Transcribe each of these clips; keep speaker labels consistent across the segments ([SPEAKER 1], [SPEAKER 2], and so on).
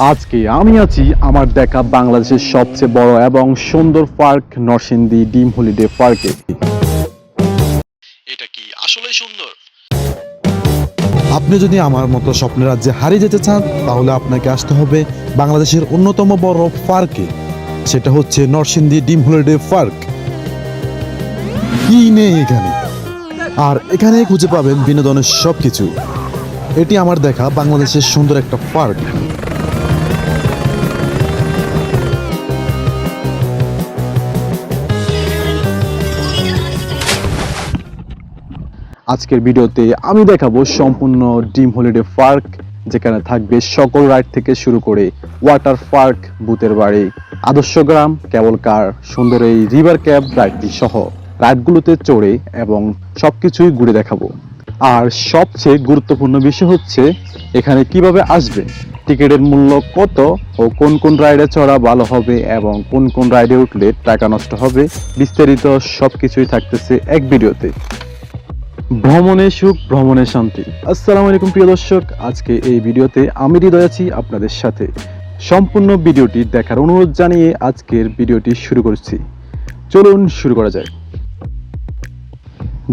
[SPEAKER 1] আজকে আমি আছি আমার দেখা বাংলাদেশের সবচেয়ে বড় এবং সুন্দর পার্ক নরসিংদী ডিম হলিডে পার্কে।
[SPEAKER 2] এটা কি আসলেই সুন্দর?
[SPEAKER 3] আপনি যদি আমার মতো স্বপ্নের রাজ্যে হারিয়ে যেতে চান তাহলে আপনাকে আসতে হবে বাংলাদেশের অন্যতম বড় পার্কে। সেটা হচ্ছে নরসিংদী ডিম হলিডে পার্ক। কি নেই এখানে, আর এখানে খুঁজে পাবেন বিনোদনের সবকিছু। এটি আমার দেখা বাংলাদেশের সুন্দর একটা পার্ক।
[SPEAKER 1] আজকের ভিডিওতে আমি দেখাবো সম্পূর্ণ ডিম হলিডে পার্ক, যেখানে থাকবে সকল রাইড থেকে শুরু করে ওয়াটার পার্ক, ভূতের বাড়ি, আদর্শ গ্রাম, কেবল কার, সুন্দর এই রিভার ক্যাব রাইডটি সহ রাইডগুলোতে চড়ে এবং সবকিছুই ঘুরে দেখাবো। আর সবচেয়ে গুরুত্বপূর্ণ বিষয় হচ্ছে এখানে কিভাবে আসবে, টিকিটের মূল্য কত ও কোন কোন রাইডে চড়া ভালো হবে এবং কোন কোন রাইডে উঠলে টাকা নষ্ট হবে, বিস্তারিত সবকিছুই থাকতেছে এক ভিডিওতে। ভ্রমণের সুখ, ভ্রমণের শান্তি। আসসালামু আলাইকুম প্রিয় দর্শক, আজকে এই ভিডিওতে আমি হৃদয় আছি আপনাদের সাথে। সম্পূর্ণ ভিডিওটি দেখার অনুরোধ জানিয়ে আজকের ভিডিওটি শুরু করছি। চলুন শুরু করা যায়।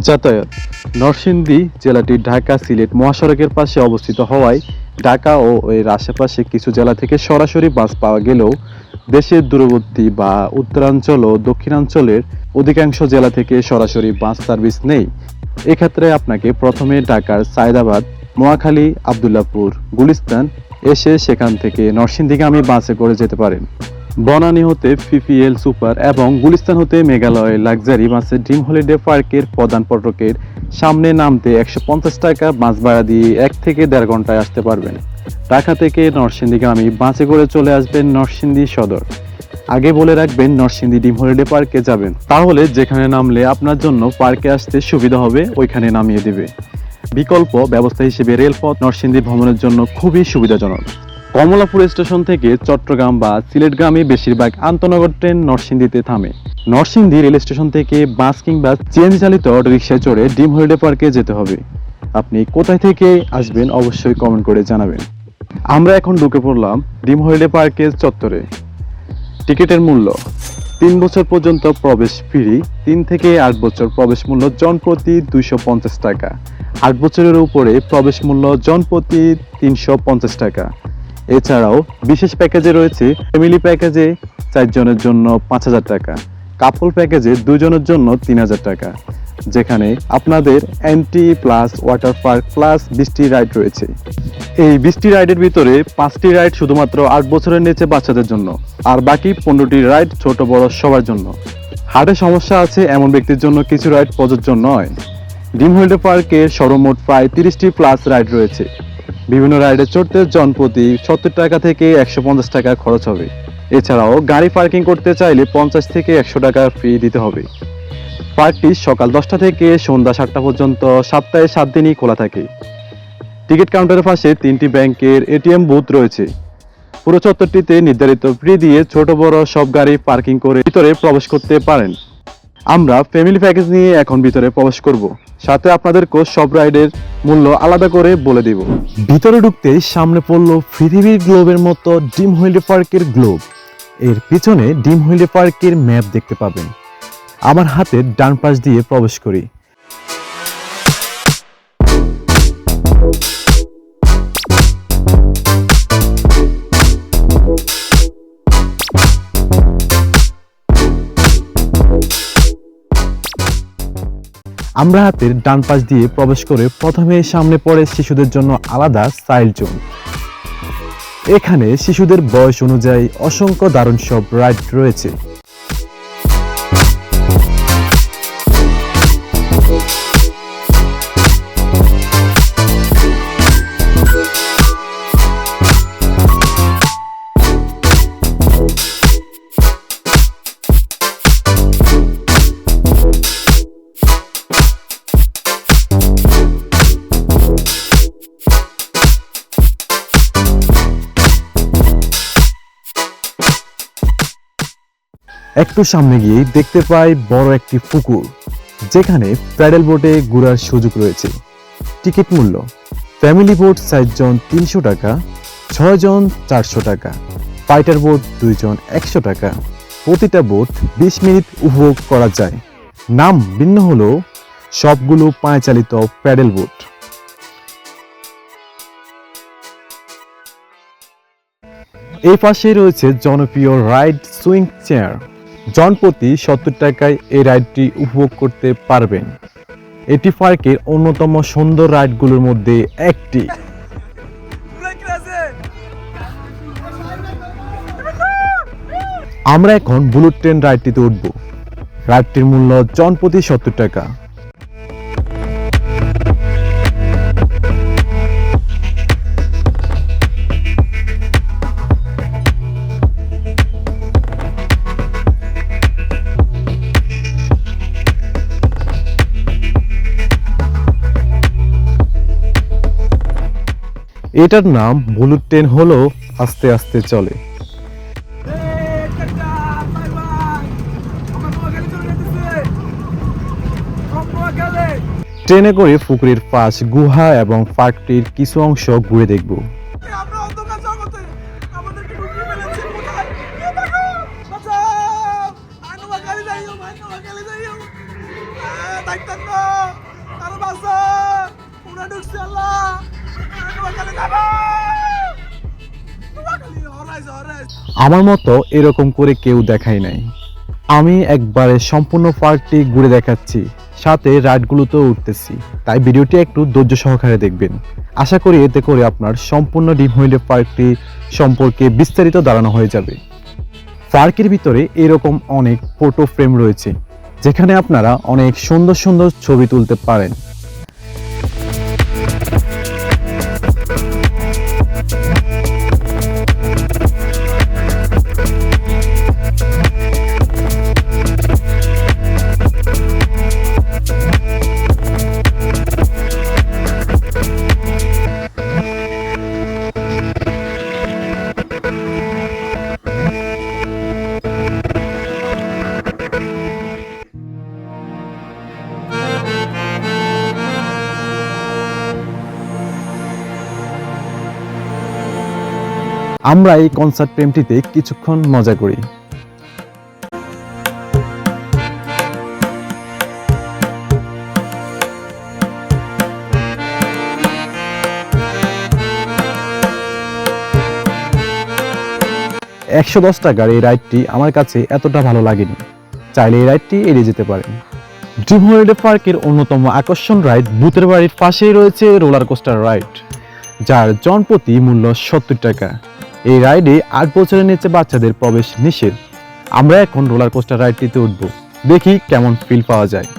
[SPEAKER 1] যাতায়াত। নরসিংদী জেলাটি ঢাকা সিলেট মহাসড়কের পাশে অবস্থিত হওয়ায় ঢাকা ও এর আশেপাশে কিছু জেলা থেকে সরাসরি বাস পাওয়া গেলেও দেশের দূরবর্তী বা উত্তরাঞ্চল ও দক্ষিণাঞ্চলের অধিকাংশ জেলা থেকে সরাসরি বাস সার্ভিস নেই। এক্ষেত্রে আপনাকে প্রথমে ঢাকার সায়দাবাদ, নোয়াখালী, আবদুল্লাপুর, গুলিস্তান এসে সেখান থেকে নরসিংদীগামী বাসে করে যেতে পারেন। বনানী হতে পিপিএল সুপার এবং গুলিস্তান হতে মেঘালয় লাক্সারি বাসে ড্রিম হলিডে পার্কের প্রধান ফটকের সামনে নামতে 150 টাকা বাস ভাড়া দিয়ে 1 থেকে 1.5 ঘন্টায় আসতে পারবেন। ঢাকা থেকে নরসিংদীগামী বাসে করে চলে আসবেন নরসিংদী সদর। আগে বলে রাখবেন নরসিংদী ডিম হলিডে পার্কে যাবেন, তাহলে যেখানে নামলে আপনার জন্য পার্কে আসতে সুবিধা হবে ওইখানে নামিয়ে দিবে। বিকল্প ব্যবস্থা হিসেবে রেলপথ নরসিংদী ভ্রমণের জন্য খুবই সুবিধাজনক। কমলাপুর স্টেশন থেকে চট্টগ্রাম বা সিলেটগামী বেশিরভাগ আন্তনগর ট্রেন নরসিংদীতে থামে। নরসিংদী রেল স্টেশন থেকে বাস কিংবা সিএনজি চালিত রিক্সায় চড়ে ডিম হলিডে পার্কে যেতে হবে। আপনি কোথায় থেকে আসবেন অবশ্যই কমেন্ট করে জানাবেন। আমরা এখন ঢুকে পড়লাম ডিম হলিডে পার্কের চত্বরে। টিকিটের মূল্য 3 বছর পর্যন্ত প্রবেশ ফ্রি, 3 থেকে 8 বছর প্রবেশ মূল্য জনপ্রতি 250 টাকা, 8 বছরের উপরে প্রবেশ মূল্য জনপ্রতি 350 টাকা। এছাড়াও বিশেষ প্যাকেজে রয়েছে ফ্যামিলি প্যাকেজে 4 জনের জন্য 5000 টাকা, কাপল প্যাকেজে 2 জনের জন্য 3000 টাকা, যেখানে আপনাদের entry plus water park plus 20টি রাইড রয়েছে। এই 20টি রাইডের ভিতরে 5টি রাইড শুধুমাত্র 8 বছরের নিচে বাচ্চাদের জন্য, আর বাকি 15টি রাইড ছোট বড় সবার জন্য। হার্টের সমস্যা আছে এমন ব্যক্তির জন্য কিছু রাইড প্রযোজ্য নয়। ডিম হলিডে পার্কে সর্বমোট প্রায় 30টি প্লাস রাইড রয়েছে। বিভিন্ন রাইডে চড়তে জনপ্রতি 70 টাকা থেকে 150 টাকা খরচ হবে। এছাড়াও গাড়ি পার্কিং করতে চাইলে 50 থেকে 100 টাকা ফি দিতে হবে। পার্কটি সকাল 10টা থেকে সন্ধ্যা 7টা পর্যন্ত সপ্তাহে 7 দিনই খোলা থাকে। টিকিট কাউন্টারের পাশে 3টি ব্যাংকের এটিএম বুথ রয়েছে। পুরো চত্বরটিতে নির্ধারিত ফি দিয়ে ছোট বড় সব গাড়ি পার্কিং করে ভিতরে প্রবেশ করতে পারেন। আমরা ফ্যামিলি প্যাকেজ নিয়ে এখন ভিতরে প্রবেশ করব, সাথে আপনাদেরকে সব রাইডের মূল্য আলাদা করে বলে দিব। ভিতরে ঢুকতে সামনে পড়লো পৃথিবীর গ্লোবের মতো ডিম হলিডে পার্কের গ্লোব। এর পিছনে ডিম হলিডে পার্কের ম্যাপ দেখতে পাবেন। আমার হাতের ডান পাশ দিয়ে প্রবেশ করি। আমরা হাতের ডান পাশ দিয়ে প্রবেশ করে প্রথমে সামনে পড়ে শিশুদের জন্য আলাদা চাইল্ড জোন। এখানে শিশুদের বয়স অনুযায়ী অসংখ্য দারুণ সব রাইড রয়েছে। একটু সামনে গিয়ে দেখতে পাই বড় একটি পুকুর, যেখানে প্যাডেল বোটে ঘোরার সুযোগ রয়েছে। টিকিট মূল্য ফ্যামিলি বোট 4 জন 300 টাকা, 6 জন 400 টাকা, ফাইটার বোট 2 জন 100 টাকা। প্রতিটা বোট 20 মিনিট উপভোগ করা যায়। নাম ভিন্ন হলেও সবগুলো পায়ে চালিত প্যাডেল বোট। এই পাশে রয়েছে জনপ্রিয় রাইড সুইং চেয়ার। জনপ্রতি 70 টাকায় এই রাইডটি উপভোগ করতে পারবেন। এটি পার্কের অন্যতম সুন্দর রাইডগুলোর মধ্যে একটি। আমরা এখন বুলেট ট্রেন রাইডটিতে উঠব। রাইডটির মূল্য জনপ্রতি 70 টাকা। এটার নাম বুলেট ট্রেন হলো আস্তে আস্তে চলে। ট্রেনে করে পুকুরের পাশ, গুহা এবং পার্কটির কিছু অংশ ঘুরে দেখব। আমার মতো এরকম করে কেউ দেখায় নাই। আমি একবারে সম্পূর্ণ পার্কটি ঘুরে দেখাচ্ছি, সাথে রাইডগুলোতেও উঠতেছি। তাই ভিডিওটি একটু ধৈর্য সহকারে দেখবেন। আশা করি এতে করে আপনার সম্পূর্ণ ড্রিম হলিডে পার্কটি সম্পর্কে বিস্তারিত ধারণা হয়ে যাবে। পার্কের ভিতরে এরকম অনেক ফটো ফ্রেম রয়েছে, যেখানে আপনারা অনেক সুন্দর সুন্দর ছবি তুলতে পারেন। আমরা এই কনসার্ট প্রেমটিতে কিছুক্ষণ মজা করি। $110 এই রাইডটি আমার কাছে এতটা ভালো লাগেনি। চাইলে এই রাইডটি এড়িয়ে যেতে পারেন। ড্রিম হলিডে পার্কের অন্যতম আকর্ষণ রাইড ভূতের বাড়ির পাশেই রয়েছে রোলার কোস্টার রাইড, যার জনপ্রতি মূল্য 70 টাকা। এই রাইডে 8 বছরের নিচে বাচ্চাদের প্রবেশ নিষেধ। আমরা এখন রোলার কোস্টার রাইডটিতে উঠব, দেখি কেমন ফিল পাওয়া যায়।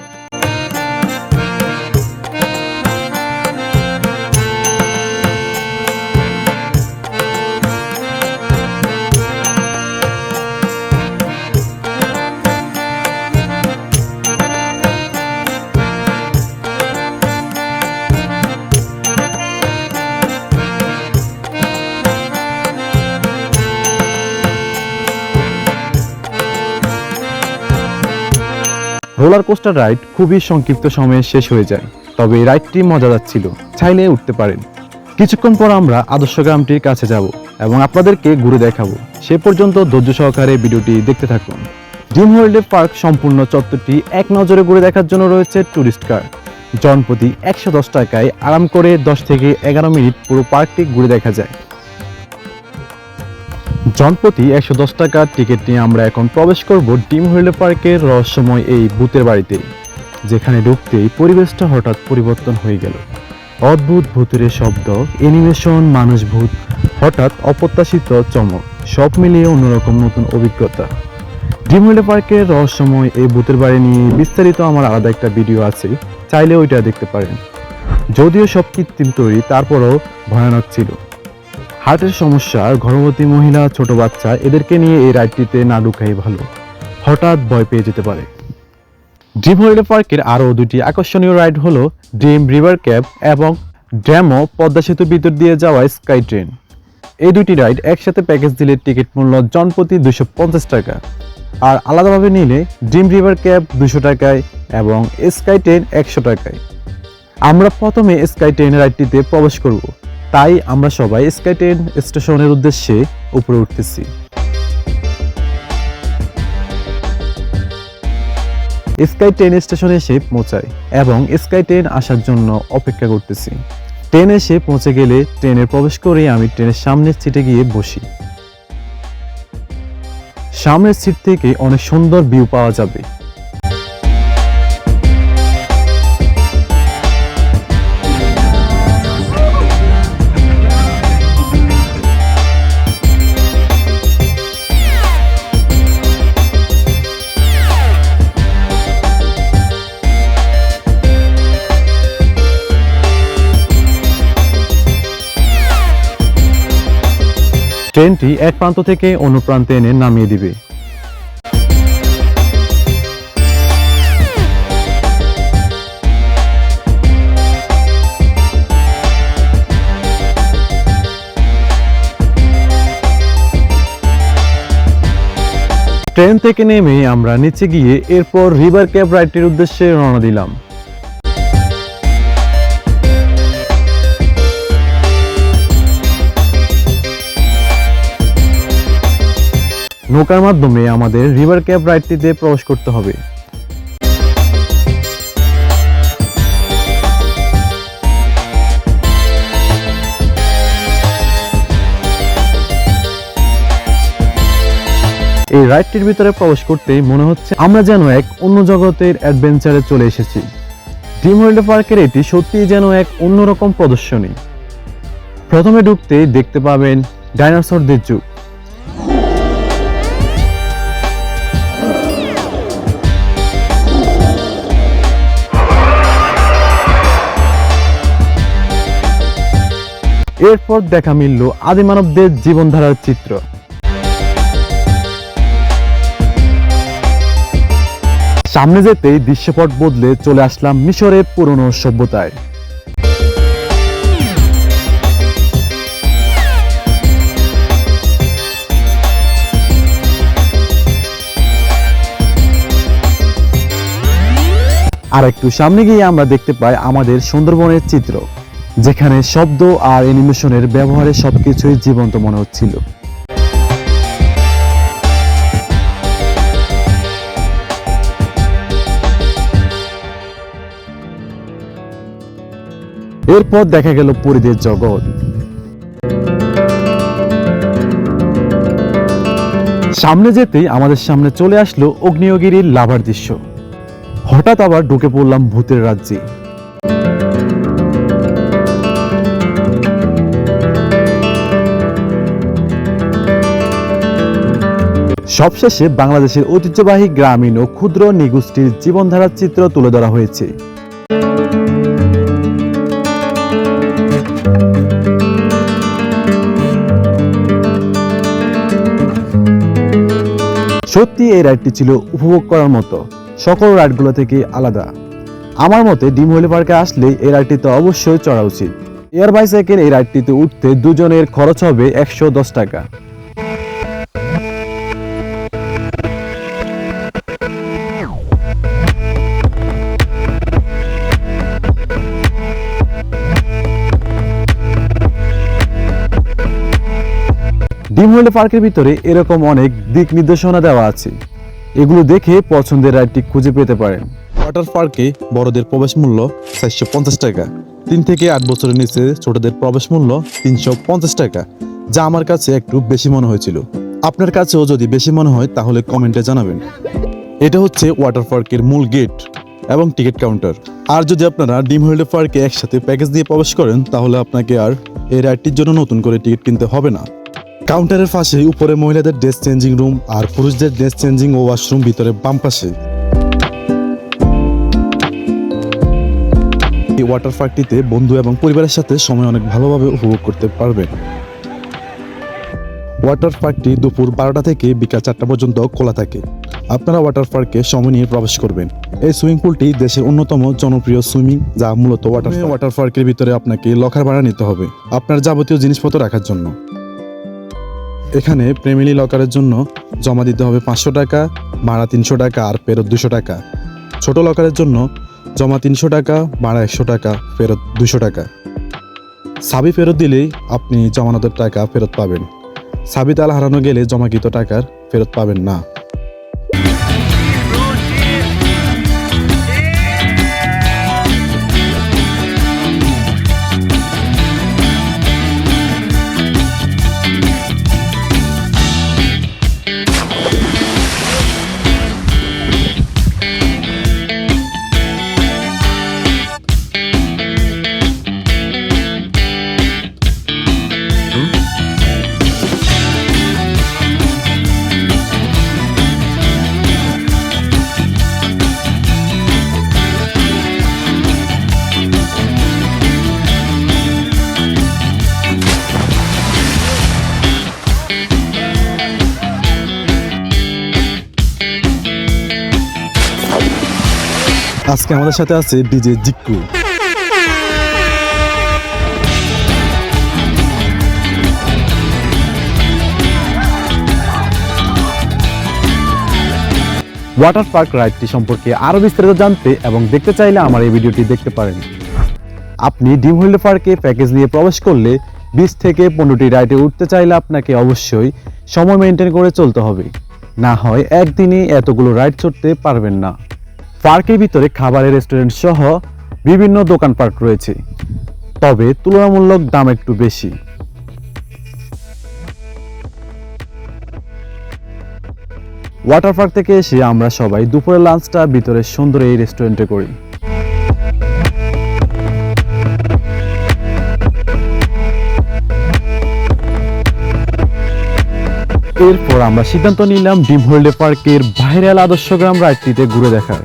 [SPEAKER 1] রোলার কোস্টার রাইড খুবই সংক্ষিপ্ত সময়ে শেষ হয়ে যায়, তবে এই রাইডটি মজাদার ছিল। চাইলে উঠতে পারেন। কিছুক্ষণ পর আমরা আদর্শ গ্রামটির কাছে যাব এবং আপনাদেরকে ঘুরে দেখাবো। সে পর্যন্ত ধৈর্য সহকারে ভিডিওটি দেখতে থাকুন। ড্রিম হলিডে পার্ক সম্পূর্ণ চত্বরটি এক নজরে ঘুরে দেখার জন্য রয়েছে টুরিস্ট কার। জনপ্রতি 110 টাকায় আরাম করে 10 থেকে 11 মিনিট পুরো পার্কটি ঘুরে দেখা যায়। জনপ্রতি 110 টাকার টিকিট নিয়ে আমরা এখন প্রবেশ করব ড্রিম হলিডে পার্কের রহস্যময় এই ভূতের বাড়িতে, যেখানে ঢুকতেই পরিবেশটা হঠাৎ পরিবর্তন হয়ে গেল। অদ্ভুত ভূতের শব্দ, অ্যানিমেশন, মানুষ ভূত, হঠাৎ অপ্রত্যাশিত চমক, সব মিলিয়ে অন্যরকম নতুন অভিজ্ঞতা। ড্রিম হলিডে পার্কের রহস্যময় এই ভূতের বাড়ি নিয়ে বিস্তারিত আমার আলাদা একটা ভিডিও আছে, চাইলে ওইটা দেখতে পারেন। যদিও সব কৃত্রিম তৈরি, তারপরও ভয়ানক ছিল। হার্টের সমস্যা, গর্ভবতী মহিলা, ছোট বাচ্চা, এদেরকে নিয়ে এই রাইডটিতে না ঢুকাই ভালো, হঠাৎ ভয় পেয়ে যেতে পারে। ড্রিম হলিডে পার্কের আরও দুটি আকর্ষণীয় রাইড হলো ড্রিম রিভার ক্যাব এবং ড্যামো পদ্মা সেতুর ভিতর দিয়ে যাওয়া স্কাই ট্রেন। এই দুটি রাইড একসাথে প্যাকেজ দিলে টিকিট মূল্য জনপ্রতি 250 টাকা, আর আলাদাভাবে নিলে ড্রিম রিভার ক্যাব 200 টাকায় এবং স্কাই ট্রেন 100 টাকায়। আমরা প্রথমে স্কাই ট্রেন রাইডটিতে প্রবেশ করব। তাই আমরা সবাই স্কাই ট্রেন স্টেশনের উদ্দেশ্যে উপরে উঠতেছি। স্কাই ট্রেন স্টেশনে এসে পৌঁছাই এবং স্কাই ট্রেন আসার জন্য অপেক্ষা করতেছি। ট্রেন এসে পৌঁছে গেলে ট্রেনে প্রবেশ করে আমি ট্রেনের সামনের সিটে গিয়ে বসি। সামনের সিট থেকে অনেক সুন্দর ভিউ পাওয়া যাবে। ট্রেনটি এক প্রান্ত থেকে অন্য প্রান্তে এনে নামিয়ে দিবে। ট্রেন থেকে নেমে আমরা নিচে গিয়ে এরপর রিভার ক্যাব রাইডটির উদ্দেশ্যে রওনা দিলাম। নৌকার মাধ্যমে আমাদের রিভার ক্যাব রাইডটিতে প্রবেশ করতে হবে। এই রাইডটির ভিতরে প্রবেশ করতেই মনে হচ্ছে আমরা যেন এক অন্য জগতের অ্যাডভেঞ্চারে চলে এসেছি। ড্রিম হলিডে পার্কের এটি সত্যিই যেন এক অন্যরকম প্রদর্শনী। প্রথমে ঢুকতেই দেখতে পাবেন ডাইনোসরদের যুগ। এরপর দেখা মিলল আদিমানবদের জীবনধারার চিত্র। সামনে যেতেই দৃশ্যপট বদলে চলে আসলাম মিশরের পুরনো সভ্যতায়। আর একটু সামনে গিয়ে আমরা দেখতে পাই আমাদের সুন্দরবনের চিত্র, যেখানে শব্দ আর অ্যানিমেশনের ব্যবহারে সবকিছুই জীবন্ত মনে হচ্ছিল। এরপর দেখা গেল পরিদের জগৎ। সামনে যেতেই আমাদের সামনে চলে আসলো আগ্নেয়গিরির লাভার দৃশ্য। হঠাৎ আবার ঢুকে পড়লাম ভূতের রাজ্যে। সবশেষে বাংলাদেশের ঐতিহ্যবাহী গ্রামীণ ও ক্ষুদ্র নৃগোষ্ঠীর জীবনধারার চিত্র তুলে ধরা হয়েছে। সত্যি এই রাইডটি ছিল উপভোগ করার মতো, সকল রাইডগুলো থেকে আলাদা। আমার মতে ড্রিম হলিডে পার্কে আসলে এই রাইডটিতে অবশ্যই চড়া উচিত। এয়ার বাইসাইকেল এই রাইডটিতে উঠতে দুজনের খরচ হবে 110 টাকা। ড্রিম হলিডে পার্কের ভিতরে এরকম অনেক দিক নির্দেশনা দেওয়া আছে, এগুলো দেখে পছন্দের রাইডটি খুঁজে পেতে পারেন।
[SPEAKER 3] ওয়াটার পার্কে বড়দের প্রবেশ মূল্য 450 টাকা, 3 থেকে 8 বছরের নিচে ছোটদের প্রবেশ মূল্য 350 টাকা, যা আমার কাছে একটু বেশি মনে হয়েছিল। আপনার কাছেও যদি বেশি মনে হয় তাহলে কমেন্টে জানাবেন। এটা হচ্ছে ওয়াটার পার্কের মূল গেট এবং টিকিট কাউন্টার। আর যদি আপনারা ড্রিম হলিডে পার্কে একসাথে প্যাকেজ দিয়ে প্রবেশ করেন তাহলে আপনাকে আর এই রাইডটির জন্য নতুন করে টিকিট কিনতে হবে না। কাউন্টারের পাশে উপরে মহিলাদের ড্রেস চেঞ্জিং রুম আর পুরুষদের ড্রেস চেঞ্জিং ও ওয়াশরুম ভিতরে বাম পাশে। এই ওয়াটার পার্কটিতে বন্ধু এবং পরিবারের সাথে সময় অনেক ভালোভাবে উপভোগ করতে পারবেন। ওয়াটার পার্কটি দুপুর 12টা থেকে বিকাল 4টা পর্যন্ত খোলা থাকে। আপনারা ওয়াটার পার্কে সময় নিয়ে প্রবেশ করবেন। এই সুইমিং পুলটি দেশের অন্যতম জনপ্রিয় সুইমিং, যা মূলত ওয়াটার পার্কের ভিতরে আপনাকে লকার ভাড়া নিতে হবে আপনার যাবতীয় জিনিসপত্র রাখার জন্য। এখানে ফ্যামিলি লকারের জন্য জমা দিতে হবে 500 টাকা, ভাড়া 300 টাকা আর ফেরত 200 টাকা। ছোট লকারের জন্য জমা 300 টাকা, ভাড়া 100 টাকা, ফেরত 200 টাকা। চাবি ফেরত দিলেই আপনি জমানতের টাকা ফেরত পাবেন। চাবি তালা হারানো গেলে জমাকৃত টাকার ফেরত পাবেন না। আজকে আমাদের সাথে আছে ডিজে জিক্কু।
[SPEAKER 1] ওয়াটার পার্ক রাইডটি সম্পর্কে আরও বিস্তারিত জানতে এবং দেখতে চাইলে আমার এই ভিডিওটি দেখতে পারেন। আপনি ড্রিম হলিডে পার্কে প্যাকেজ নিয়ে প্রবেশ করলে 20 থেকে 15টি রাইডে উঠতে চাইলে আপনাকে অবশ্যই সময় মেনটেন করে চলতে হবে, না হয় একদিনে এতগুলো রাইড চড়তে পারবেন না। পার্কের ভিতরে খাবারের রেস্টুরেন্ট সহ বিভিন্ন দোকান পার্ক রয়েছে, তবে তুলনামূলক দাম একটু বেশি। ওয়াটার পার্ক থেকে এসে আমরা সবাই দুপুরের লাঞ্চটা ভিতরে সুন্দর এই রেস্টুরেন্টে করি। এরপর আমরা সিদ্ধান্ত নিলাম ড্রিম হলিডে পার্কের ভাইরাল আদর্শ গ্রাম রাইডটিতে ঘুরে দেখার।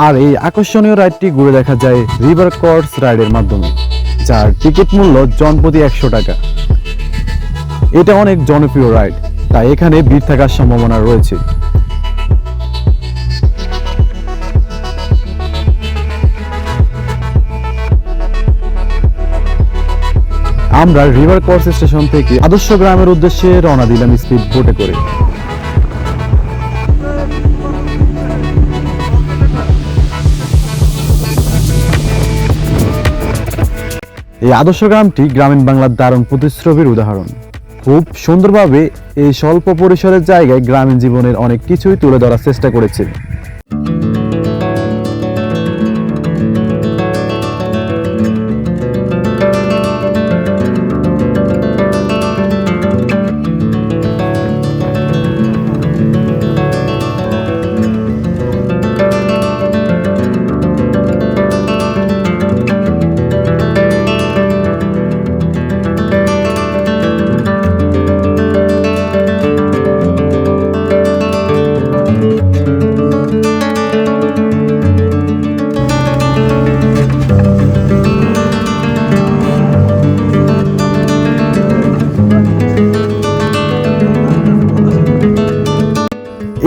[SPEAKER 1] আর এই আকর্ষণীয় রাইডটি ঘুরে দেখা যায় রিভার কোর্স রাইডের মাধ্যমে, যার টিকিট মূল্য জনপ্রতি 100 টাকা। এটা অনেক জনপ্রিয় রাইড, তাই এখানে ভিড় থাকার সম্ভাবনা রয়েছে। আমরা রিভার কোর্স স্টেশন থেকে আদর্শ গ্রামের উদ্দেশ্যে রওনা দিলাম স্পিড বোটে করে। এই আদর্শ গ্রামটি গ্রামীণ বাংলার দারুণ প্রতিচ্ছবির উদাহরণ। খুব সুন্দরভাবে এই স্বল্প পরিসরের জায়গায় গ্রামীণ জীবনের অনেক কিছুই তুলে ধরার চেষ্টা করেছে।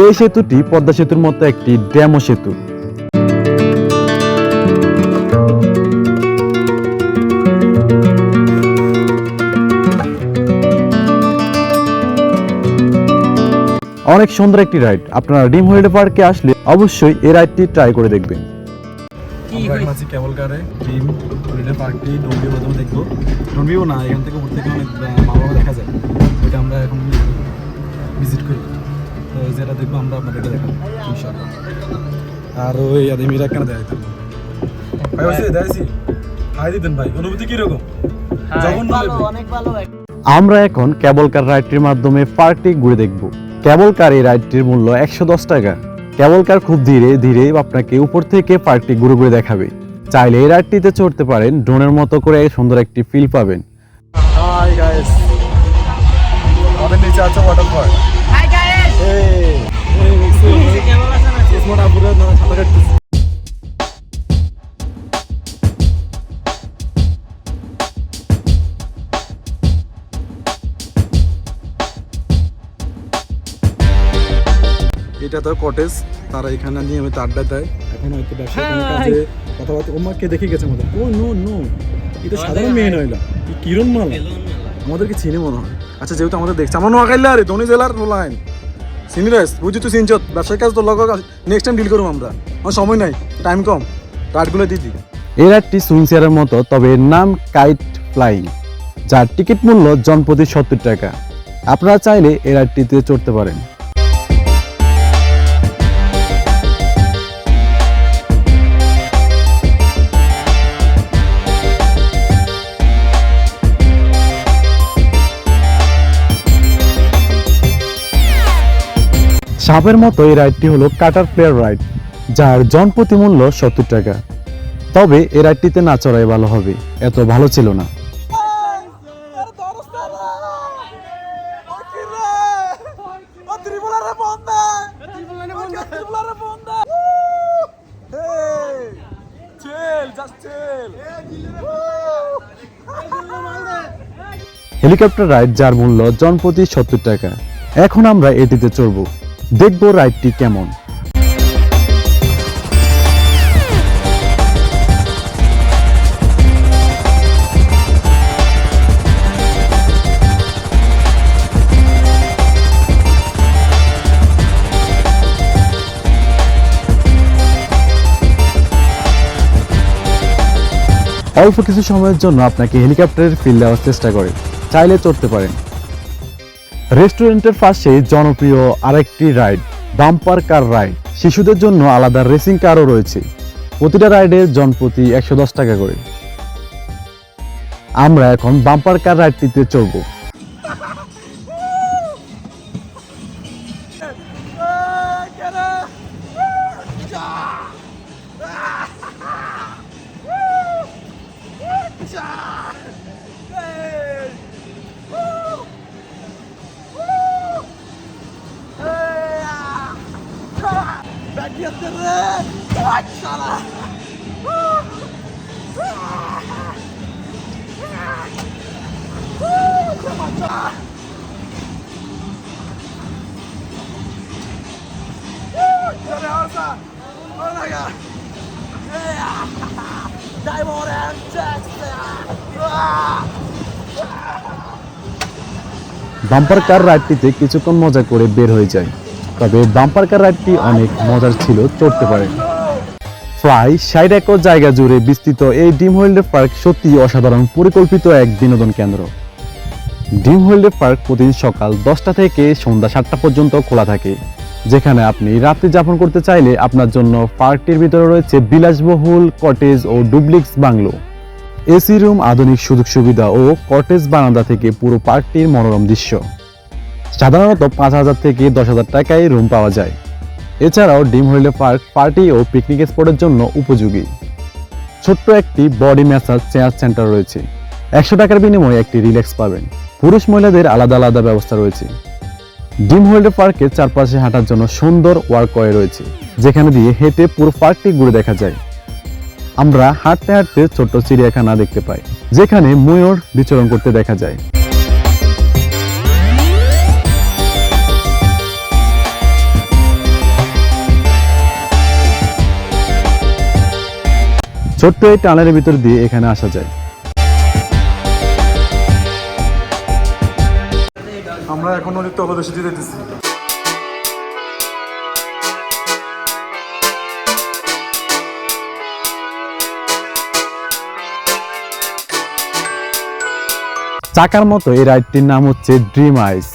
[SPEAKER 1] এই সেতুটি পদ্মা সেতুর মতো একটি ড্যামো সেতু। অনেক সুন্দর একটি রাইড। আপনারা ড্রিম হলিডে পার্কে আসলে অবশ্যই এই রাইডটি ট্রাই করে দেখবেন।
[SPEAKER 3] আমরা এখন আছি কেবল কারে ড্রিম হলিডে পার্কটি ডোমভিউ মাধ্যমে দেখবো। ডোমভিউ না, এখান থেকে উপর থেকে অনেক ভালো দেখা যায়, ওইটা আমরা এখন ভিজিট করি। তো যেটা দেখবো আমরা আপনাদেরকে দেখাবো ইনশাআল্লাহ। আর ওই আদিমিরা কেন দেখাইতাম ভাই, ওই দেখাইছি হাই দিতেন ভাই, অনুভূতি কিরকম?
[SPEAKER 2] অনেক ভালো।
[SPEAKER 1] আমরা এখন কেবল কার রাইডটির মাধ্যমে পার্কটি ঘুরে দেখব। কেবল কার এই রাইডটির মূল্য 110 টাকা। কেবল কার খুব ধীরে ধীরে আপনাকে উপর থেকে পার্কটি ঘুরে ঘুরে দেখাবে। চাইলে এই রাইডটিতে চড়তে পারেন, ড্রোনের মতো করে সুন্দর একটি ফিল পাবেন।
[SPEAKER 3] হাই গাইস, আমাদের নিচে আছে ওয়াটার পার্ক।
[SPEAKER 2] হাই গাইস,
[SPEAKER 3] এই
[SPEAKER 2] কেমন আছেন?
[SPEAKER 3] স্মার্ট আপুরা না সাঁতার কাটতেছে। এটা তো কটেজ, তারা এখানে নিয়মিত আড্ডা দেয়। এখন হয়তো ব্যবসায়িক কোনো কাজে কথাবার্তা ওমাকে দেখে গেছে মতো। ও নো নো, এটা সাধারণ মেয়ে নইলা, কি কিরণ মালা আমাদেরকে চিনে মনে হয়। আচ্ছা, যেহেতু আমাদের দেখছে আমার নোয়াখাইলা আরে ধনী জেলার লাইন সিনিয়র বুঝি তুই সিনচত ব্যবসায়িক কাজ তো লগ নেক্সট টাইম ডিল করবো আমরা, আমার সময় নাই, টাইম কম, রাইডগুলো দিয়ে দিই।
[SPEAKER 1] এই রাইডটি সুইং চেয়ারের মতো, তবে এর নাম কাইট ফ্লাইং, যার টিকিট মূল্য জনপ্রতি 70 টাকা। আপনারা চাইলে এই রাইডটিতে চড়তে পারেন। সাপের মতো এই রাইডটি হলো কাটার প্লেয়ার রাইড, যার জনপ্রতি মূল্য 70 টাকা। তবে এই রাইডটিতে না চড়াই ভালো হবে, এত ভালো ছিল না। হেলিকপ্টার রাইড, যার মূল্য জনপ্রতি 70 টাকা। এখন আমরা এটিতে চড়ব, দেখব রাইডটি কেমন। অল্প কিছু সময়ের জন্য আপনাকে হেলিকপ্টারের ফিল দেওয়ার চেষ্টা করে, চাইলে চড়তে পারেন। রেস্টুরেন্টের পাশে জনপ্রিয় আরেকটি রাইড, বাম্পার কার রাইড। শিশুদের জন্য আলাদা রেসিং কারও রয়েছে, প্রতিটা রাইডের জনপ্রতি 110 টাকা করে। আমরা এখন বাম্পার কার রাইডটিতে চড়ব। বাম্পার কার রাইডটিতে কিছুক্ষণ মজা করে বের হয়ে যায়, তবে বাম্পার কার রাইডটি অনেক মজার ছিল, চড়তে পারেন। প্রায় 60 একর জায়গা জুড়ে বিস্তৃত এই ড্রিম ওয়ার্ল্ড পার্ক সত্যি অসাধারণ পরিকল্পিত এক বিনোদন কেন্দ্র। ড্রিম ওয়ার্ল্ড পার্ক প্রতিদিন সকাল 10টা থেকে সন্ধ্যা 7টা পর্যন্ত খোলা থাকে, যেখানে আপনি রাত্রি যাপন করতে চাইলে আপনার জন্য পার্কটির ভিতরে রয়েছে বিলাসবহুল কটেজ ও ডুপ্লেক্স বাংলো, এসি রুম, আধুনিক সুযোগ সুবিধা ও কটেজ বারান্দা থেকে পুরো পার্কটির মনোরম দৃশ্য। সাধারণত 5,000 থেকে 10,000 টাকায় রুম পাওয়া যায়। এছাড়াও ড্রিম ওয়ার্ল্ড পার্ক পার্টি ও পিকনিক স্পটের জন্য উপযোগী। ছোট্ট একটি বডি ম্যাসাজ চেয়ার সেন্টার রয়েছে, 100 টাকার বিনিময়ে একটি রিল্যাক্স পাবেন। পুরুষ মহিলাদের আলাদা আলাদা ব্যবস্থা রয়েছে। ড্রিম ওয়ার্ল্ড পার্কের চারপাশে হাঁটার জন্য সুন্দর ওয়াকওয়ে রয়েছে, যেখানে দিয়ে হেঁটে পুরো পার্কটি ঘুরে দেখা যায়। আমরা হাঁটতে হাঁটতে ছোট্ট চিড়িয়াখানা দেখতে পাই, যেখানে ময়ূর বিচরণ করতে দেখা যায়। ছোট্ট এই টানেলের ভিতর দিয়ে এখানে আসা যায়।
[SPEAKER 4] আমরা এখন অনেক তপদর্শী দিতেছি।
[SPEAKER 1] চাকার মতো এই রাইডটির নাম হচ্ছে ড্রিম আইস।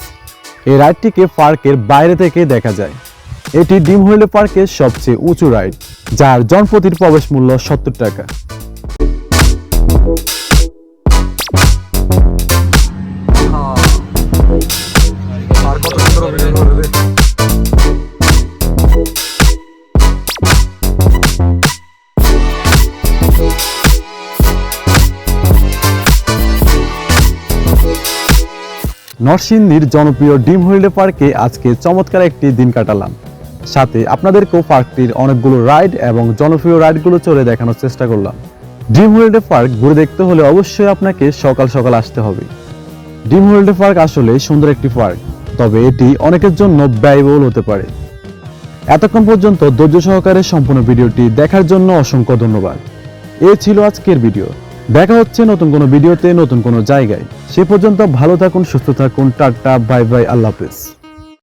[SPEAKER 1] এই রাইডটিকে পার্কের বাইরে থেকে দেখা যায়। এটি ড্রিম ওয়ার্ল্ড পার্কের সবচেয়ে উঁচু রাইড, যার জনপ্রতির প্রবেশ মূল্য 70 টাকা।
[SPEAKER 4] আর কত সুন্দর অভিনয় করবে।
[SPEAKER 1] নরসিংদীর জনপ্রিয় ড্রিম ওয়ার্ল্ড পার্কে আজকে চমৎকার একটি দিন কাটালাম। সাথে আপনাদেরকেও পার্কটির অনেকগুলো রাইড এবং জনপ্রিয় রাইডগুলো চড়ে দেখানোর চেষ্টা করলাম। ড্রিম ওয়ার্ল্ড পার্ক ঘুরে দেখতে হলে অবশ্যই আপনাকে সকাল সকাল আসতে হবে। ড্রিম ওয়ার্ল্ড পার্ক আসলে সুন্দর একটি পার্ক, তবে এটি অনেকের জন্য ব্যয়বহুল হতে পারে। এতক্ষণ পর্যন্ত ধৈর্য সহকারে সম্পূর্ণ ভিডিওটি দেখার জন্য অসংখ্য ধন্যবাদ। এই ছিল আজকের ভিডিও। দেখা হচ্ছে নতুন কোনো ভিডিওতে, নতুন কোনো জায়গায়। সে পর্যন্ত ভালো থাকুন, সুস্থ থাকুন। টাটা, বাই বাই, আল্লাহ হাফেজ।